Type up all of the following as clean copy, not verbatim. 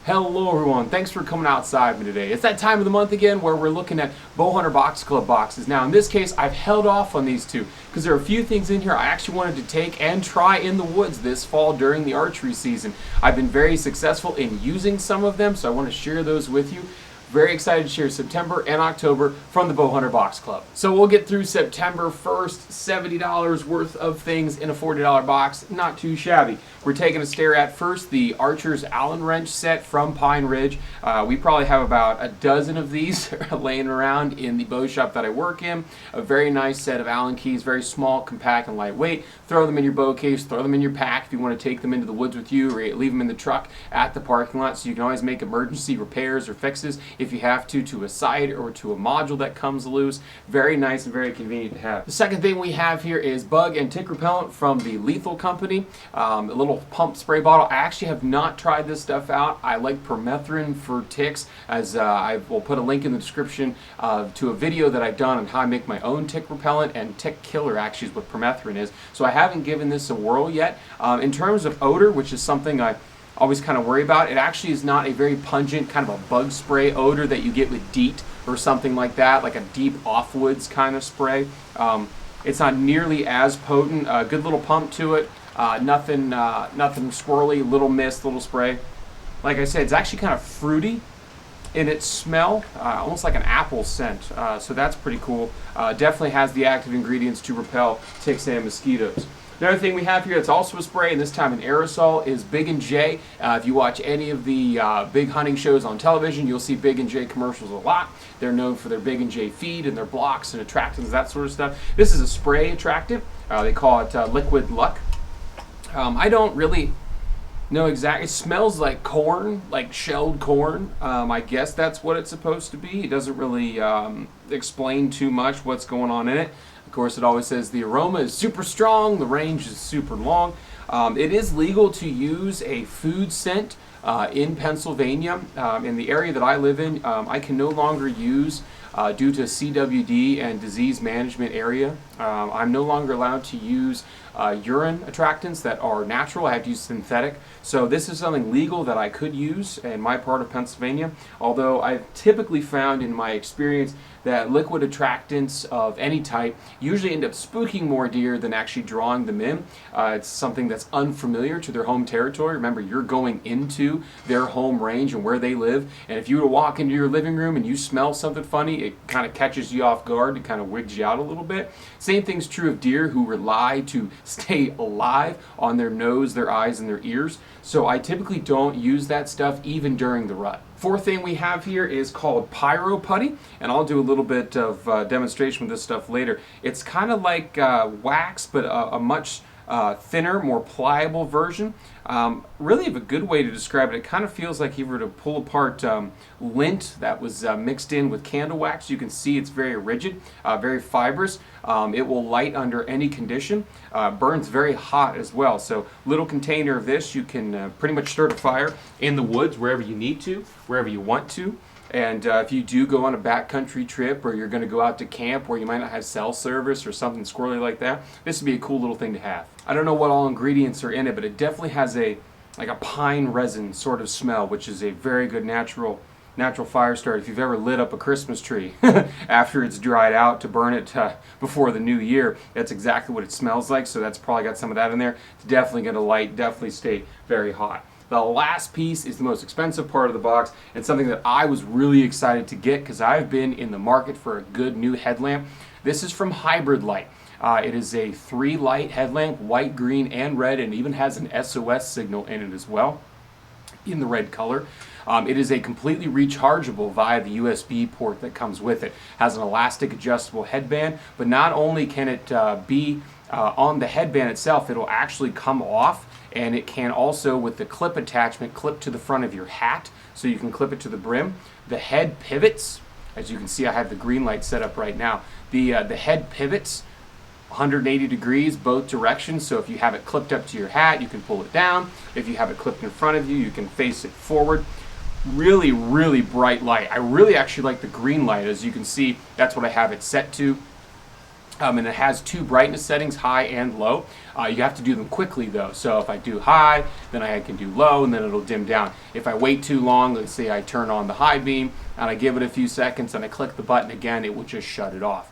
Hello everyone, thanks for coming outside with me today. It's that time of the month again where we're looking at Bowhunter Box Club boxes. Now in this case, I've held off on these two because there are a few things in here I actually wanted to take and try in the woods this fall during the archery season. I've been very successful in using some of them, so I want to share those with you. Very excited to share September and October from the Bowhunter Box Club. So we'll get through September 1st, $70 worth of things in a $40 box. Not too shabby. We're taking a stare at first the Archer's Allen wrench set from Pine Ridge. We probably have about a dozen of these laying around in the bow shop that I work in. A very nice set of Allen keys, very small, compact, and lightweight. Throw them in your bow case, throw them in your pack if you want to take them into the woods with you, or leave them in the truck at the parking lot so you can always make emergency repairs or fixes if you have to a sight or to a module that comes loose. Very nice and very convenient to have. The second thing we have here is bug and tick repellent from the Lethal Company. A little pump spray bottle. I actually have not tried this stuff out. I like permethrin for ticks, as I will put a link in the description to a video that I've done on how I make my own tick repellent, and tick killer actually is what permethrin is. So I haven't given this a whirl yet. In terms of odor, which is something I always kind of worry about, it actually is not a very pungent kind of a bug spray odor that you get with DEET or something like that, like a deep off-woods kind of spray. It's not nearly as potent. Good little pump to it. Nothing squirrely, little mist, little spray. Like I said, it's actually kind of fruity in its smell, almost like an apple scent. So that's pretty cool. Definitely has the active ingredients to repel ticks and mosquitoes. Another thing we have here that's also a spray, and this time an aerosol, is Big and J. If you watch any of the big hunting shows on television, you'll see Big and J commercials a lot. They're known for their Big and J feed and their blocks and attractants, that sort of stuff. This is a spray attractant. They call it Liquid Luck. I don't really know exactly. It smells like corn, like shelled corn. I guess that's what it's supposed to be. It doesn't really explain too much what's going on in it. Of course, it always says the aroma is super strong, the range is super long. It is legal to use a food scent in Pennsylvania. In the area that I live in, I can no longer use, due to CWD and disease management area, I'm no longer allowed to use urine attractants that are natural. I have to use synthetic. So this is something legal that I could use in my part of Pennsylvania, although I've typically found in my experience that liquid attractants of any type usually end up spooking more deer than actually drawing them in. It's something that's unfamiliar to their home territory. Remember, you're going into their home range and where they live, and if you were to walk into your living room and you smell something funny, it kind of catches you off guard. It kind of wigs you out a little bit. Same thing's true of deer who rely to stay alive on their nose, their eyes, and their ears. So I typically don't use that stuff even during the rut. Fourth thing we have here is called Pyro Putty, and I'll do a little bit of demonstration with this stuff later. It's kind of like wax, but a much thinner, more pliable version. Really a good way to describe it. It kind of feels like if you were to pull apart lint that was mixed in with candle wax. You can see it's very rigid, very fibrous. It will light under any condition. Burns very hot as well. So little container of this, you can pretty much start a fire in the woods wherever you need to, wherever you want to. And if you do go on a backcountry trip, or you're going to go out to camp where you might not have cell service or something squirrely like that, this would be a cool little thing to have. I don't know what all ingredients are in it, but it definitely has like a pine resin sort of smell, which is a very good natural fire starter. If you've ever lit up a Christmas tree after it's dried out to burn it before the new year, that's exactly what it smells like. So that's probably got some of that in there. It's definitely going to light, definitely stay very hot. The last piece is the most expensive part of the box, and something that I was really excited to get because I've been in the market for a good new headlamp. This is from Hybrid Light. It is a 3-light headlamp, white, green, and red, and even has an SOS signal in it as well, in the red color. It is a completely rechargeable via the USB port that comes with it. Has an elastic adjustable headband, but not only can it be on the headband itself, it'll actually come off, and it can also, with the clip attachment, clip to the front of your hat, so you can clip it to the brim. The head pivots, as you can see I have the green light set up right now. The head pivots 180 degrees both directions, so if you have it clipped up to your hat, you can pull it down. If you have it clipped in front of you, you can face it forward. Really, really bright light. I really actually like the green light. As you can see, that's what I have it set to. And it has two brightness settings, high and low. You have to do them quickly though. So if I do high, then I can do low, and then it'll dim down. If I wait too long, let's say I turn on the high beam, and I give it a few seconds, and I click the button again, it will just shut it off.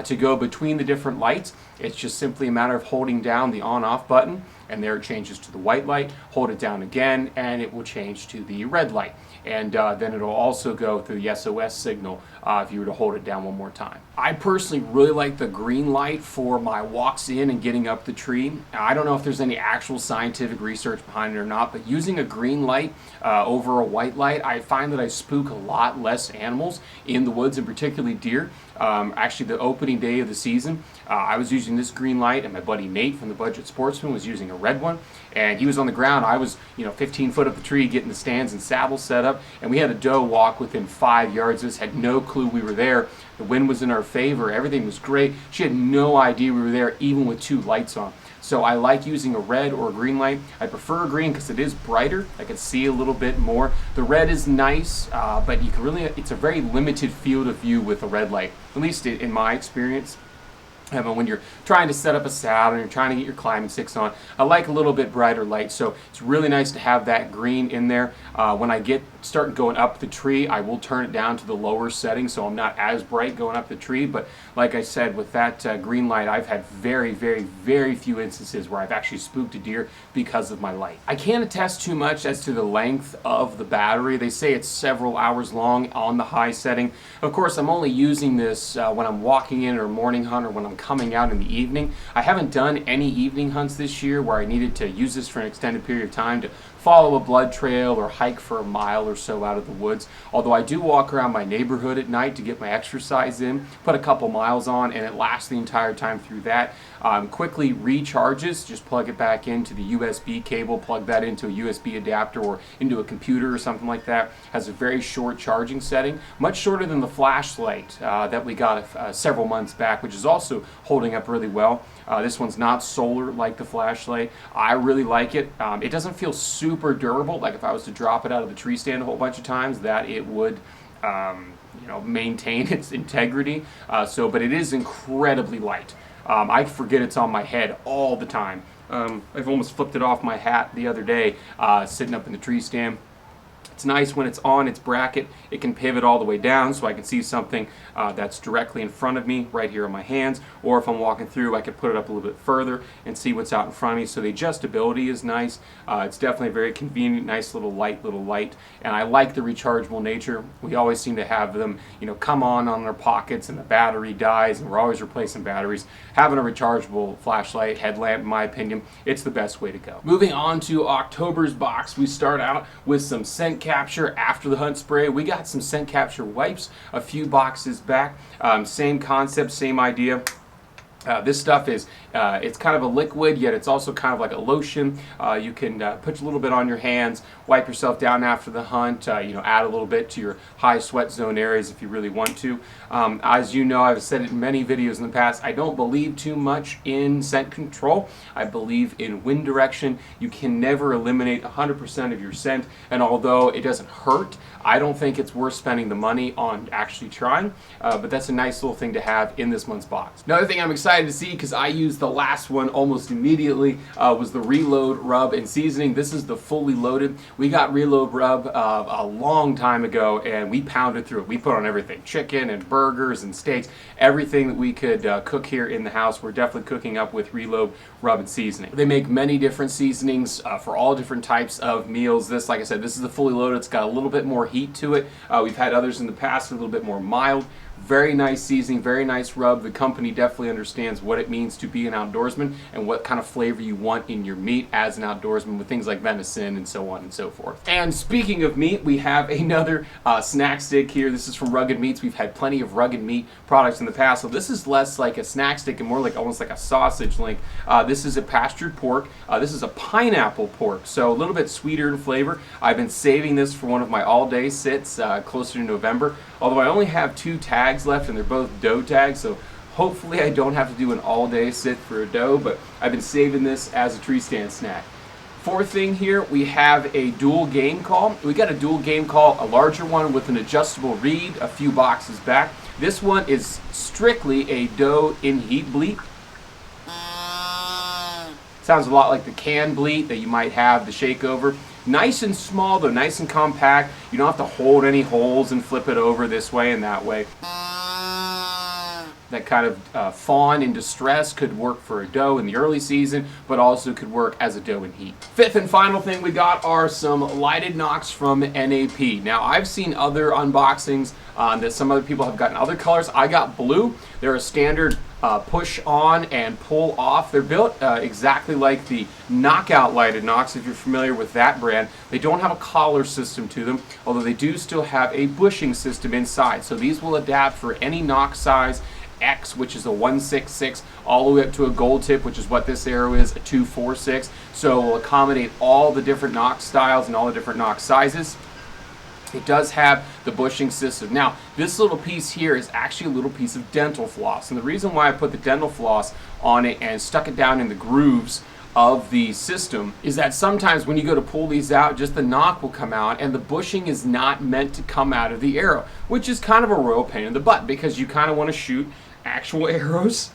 To go between the different lights, it's just simply a matter of holding down the on-off button, and there it changes to the white light. Hold it down again, and it will change to the red light. And then it'll also go through the SOS signal if you were to hold it down one more time. I personally really like the green light for my walks in and getting up the tree. I don't know if there's any actual scientific research behind it or not, but using a green light over a white light, I find that I spook a lot less animals in the woods, and particularly deer. Actually, the opening day of the season, I was using this green light, and my buddy Nate from the Budget Sportsman was using a red one, and he was on the ground. I was 15 foot up the tree getting the stands and saddle set up, and we had a doe walk within 5 yards of us, had no clue we were there. The wind was in our favor, everything was great. She had no idea we were there, even with two lights on. So I like using a red or a green light. I prefer a green because it is brighter. I can see a little bit more. The red is nice, but you can it's a very limited field of view with a red light, at least in my experience. When you're trying to set up a saddle and you're trying to get your climbing sticks on, I like a little bit brighter light, so it's really nice to have that green in there. When I start going up the tree, I will turn it down to the lower setting so I'm not as bright going up the tree, but like I said, with that green light, I've had very, very, very few instances where I've actually spooked a deer because of my light. I can't attest too much as to the length of the battery. They say it's several hours long on the high setting. Of course, I'm only using this when I'm walking in or morning hunt or when I'm coming out in the evening. I haven't done any evening hunts this year where I needed to use this for an extended period of time to follow a blood trail or hike for a mile or so out of the woods. Although I do walk around my neighborhood at night to get my exercise in, put a couple miles on, and it lasts the entire time through that. Quickly recharges, just plug it back into the USB cable, plug that into a USB adapter or into a computer or something like that. Has a very short charging setting, much shorter than the flashlight that we got several months back, which is also holding up really well. This one's not solar like the flashlight. I really like it. It doesn't feel super durable, like if I was to drop it out of the tree stand a whole bunch of times, that it would maintain its integrity. But it is incredibly light. I forget it's on my head all the time. I've almost flipped it off my hat the other day, sitting up in the tree stand. It's nice when it's on its bracket. It can pivot all the way down so I can see something that's directly in front of me right here on my hands, or if I'm walking through, I can put it up a little bit further and see what's out in front of me. So the adjustability is nice. It's definitely very convenient, nice little light, and I like the rechargeable nature. We always seem to have them come on their pockets and the battery dies, and we're always replacing batteries. Having a rechargeable flashlight, headlamp, in my opinion, it's the best way to go. Moving on to October's box, we start out with some scent capture after the hunt spray. We got some scent capture wipes a few boxes back. Same concept, same idea. This stuff is, it's kind of a liquid, yet it's also kind of like a lotion. You can put a little bit on your hands, wipe yourself down after the hunt, add a little bit to your high sweat zone areas if you really want to. As you know, I've said it in many videos in the past, I don't believe too much in scent control. I believe in wind direction. You can never eliminate 100% of your scent, and although it doesn't hurt, I don't think it's worth spending the money on actually trying, but that's a nice little thing to have in this month's box. Another thing I'm excited to see, because I used the last one almost immediately, was the Reload Rub and Seasoning. This is the fully loaded. We got Reload Rub a long time ago, and we pounded through it. We put on everything, chicken and burgers and steaks, everything that we could cook here in the house. We're definitely cooking up with Reload Rub and Seasoning. They make many different seasonings for all different types of meals. This, like I said, this is the fully loaded. It's got a little bit more heat to it. We've had others in the past, a little bit more mild. Very nice seasoning, very nice rub. The company definitely understands what it means to be an outdoorsman and what kind of flavor you want in your meat as an outdoorsman with things like venison and so on and so forth. And speaking of meat, we have another snack stick here. This is from Rugged Meats. We've had plenty of Rugged Meat products in the past, so this is less like a snack stick and more like almost like a sausage link. This is a pastured pork. This is a pineapple pork, so a little bit sweeter in flavor. I've been saving this for one of my all-day sits closer to November, although I only have 2 tags left and they're both doe tags, so hopefully I don't have to do an all-day sit for a doe, but I've been saving this as a tree stand snack. Fourth thing here, we have a dual game call. We got a dual game call, a larger one with an adjustable reed, a few boxes back. This one is strictly a doe in heat bleat. Sounds a lot like the can bleat that you might have the shake over. Nice and small though, nice and compact. You don't have to hold any holes and flip it over this way and that way. That kind of fawn in distress could work for a doe in the early season, but also could work as a doe in heat. Fifth and final thing we got are some lighted nocks from NAP. Now, I've seen other unboxings that some other people have gotten other colors. I got blue. They're a standard push on and pull off. They're built exactly like the Knockout lighted nocks, if you're familiar with that brand. They don't have a collar system to them, although they do still have a bushing system inside. So these will adapt for any nock size. X, which is a 166, all the way up to a gold tip, which is what this arrow is, a 246. So it will accommodate all the different nock styles and all the different nock sizes. It does have the bushing system. Now, this little piece here is actually a little piece of dental floss. And the reason why I put the dental floss on it and stuck it down in the grooves of the system is that sometimes when you go to pull these out, just the nock will come out and the bushing is not meant to come out of the arrow, which is kind of a royal pain in the butt because you kind of want to shoot actual arrows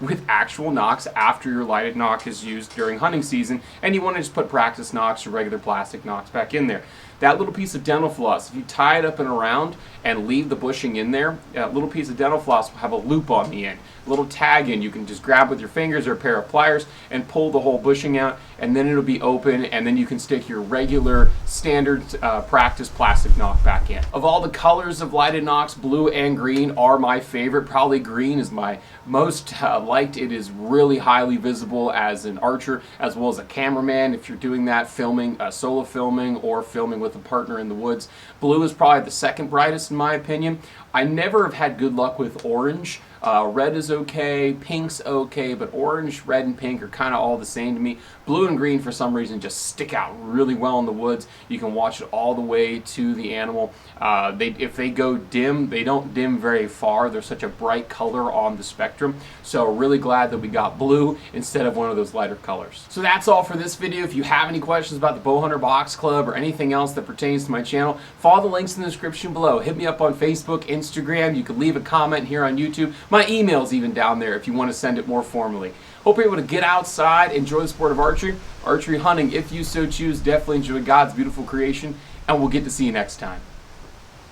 with actual nocks after your lighted nock is used during hunting season, and you want to just put practice nocks or regular plastic nocks back in there. That little piece of dental floss, if you tie it up and around and leave the bushing in there, that little piece of dental floss will have a loop on the end, a little tag in. You can just grab with your fingers or a pair of pliers and pull the whole bushing out, and then it'll be open, and then you can stick your regular standard practice plastic nock back in. Of all the colors of lighted nocks, blue and green are my favorite. Probably green is my most liked. It is really highly visible as an archer as well as a cameraman if you're doing that, filming, solo filming or filming with a partner in the woods. Blue is probably the second brightest in my opinion. I never have had good luck with orange. Red is okay, pink's okay, but orange, red, and pink are kind of all the same to me. Blue and green, for some reason, just stick out really well in the woods. You can watch it all the way to the animal. If they go dim, they don't dim very far. They're such a bright color on the spectrum. So really glad that we got blue instead of one of those lighter colors. So that's all for this video. If you have any questions about the Bowhunter Box Club or anything else that pertains to my channel, follow the links in the description below. Hit me up on Facebook, Instagram. You can leave a comment here on YouTube. My email's even down there if you want to send it more formally. Hope you're able to get outside, enjoy the sport of archery hunting if you so choose. Definitely enjoy God's beautiful creation, and we'll get to see you next time.